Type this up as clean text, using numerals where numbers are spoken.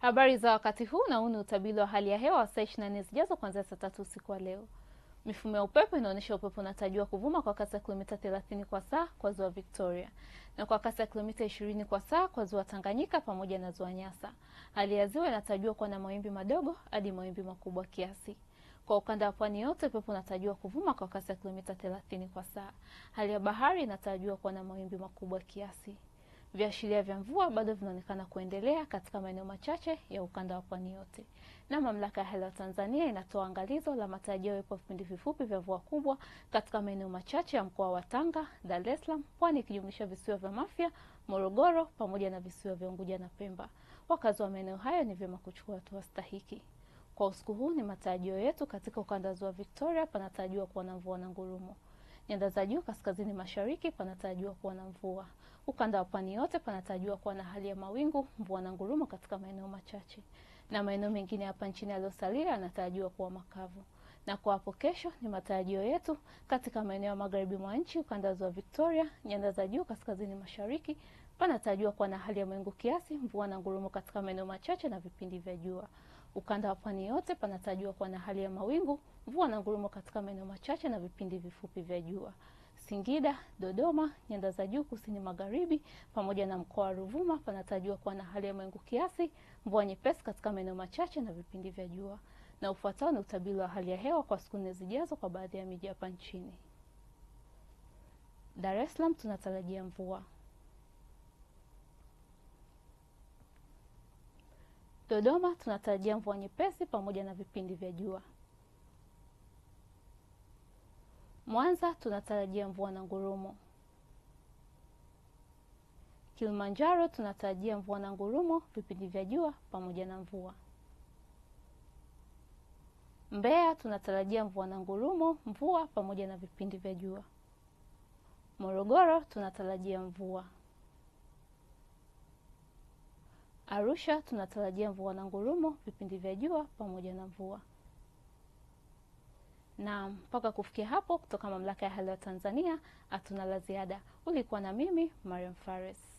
Habari za wakati huu, na huu ni utabiri wa hali ya hewa wa saa 24 zijazo kuanzia saa 3 usiku wa leo. Mifumo ya upepo inaonyesha upepo unatarajiwa kuvuma kwa kasi ya kilomita 30 kwa saa kwa ziwa Victoria na kwa kasi ya kilomita 20 kwa saa kwa ziwa Tanganyika pamoja na ziwa Nyasa. Hali ya ziwa inatarajiwa kuwa na mawimbi madogo hadi mawimbi makubwa kiasi. Kwa ukanda wa pwani yote upepo unatarajiwa kuvuma kwa kasi ya kilomita 30 kwa saa. Hali ya bahari inatarajiwa kuwa na mawimbi makubwa kiasi. Viashiria vya mvua bado vinaonekana kuendelea katika maeneo machache ya ukanda wa pwani yote. Na Mamlaka ya Hali ya Tanzania inatoa angalizo la matarajio ya vipindi vifupi vya mvua kubwa katika maeneo machache ya mkoa wa Tanga, Dar es Salaam, Pwani ikijumlisha visiwa vya Mafia, Morogoro pamoja na visiwa vya Unguja na Pemba. Wakazi wa maeneo hayo ni vyema kuchukua hatua stahiki. Kwa usiku huu ni matarajio yetu katika ukanda wa ziwa Victoria panatarajiwa kuwa na mvua na ngurumo. Nyanda za juu kaskazini mashariki panatarajiwa kuwa na mvua. Ukanda wa pwani yote panatarajiwa kuwa na hali ya mawingu, mvua na ngurumo katika maeneo machache. Na maeneo mengine hapa nchini yaliyosalia yanatarajiwa kuwa makavu. Na kwa hapo kesho ni matarajio yetu katika maeneo ya magharibi mwa nchi, ukanda wa ziwa Victoria, nyanda za juu kaskazini mashariki panatarajiwa kuwa na hali ya mawingu kiasi, mvua na ngurumo katika maeneo machache na vipindi vya jua. Ukanda wa pwani yote panatarajiwa kuwa na hali ya mawingu, mvua na ngurumo katika maeneo machache na vipindi vifupi vya jua. Singida, Dodoma, nyanda za juu kusini magharibi pamoja na mkoa wa Ruvuma panatarajiwa kuwa na hali ya mawingu kiasi, mvua nyepesi katika maeneo machache na vipindi vya jua. Na ufuatao ni utabiri wa hali ya hewa kwa siku 4 zijazo kwa baadhi ya miji hapa nchini. Dar es Salaam tunatarajia mvua. Dodoma tunatarajia mvua nyepesi pamoja na vipindi vya jua. Mwanza tunatarajia mvua na ngurumo. Kilimanjaro tunatarajia mvua na ngurumo, vipindi vya jua pamoja na mvua. Mbeya tunatarajia mvua na ngurumo, mvua pamoja na vipindi vya jua. Morogoro tunatarajia mvua. Arusha tunatarajia mvua na ngurumo, vipindi vya jua pamoja na mvua. Na mpaka kufikia hapo, kutoka Mamlaka ya Hali ya Tanzania hatuna la ziada. Ulikuwa na mimi Mariam Fares.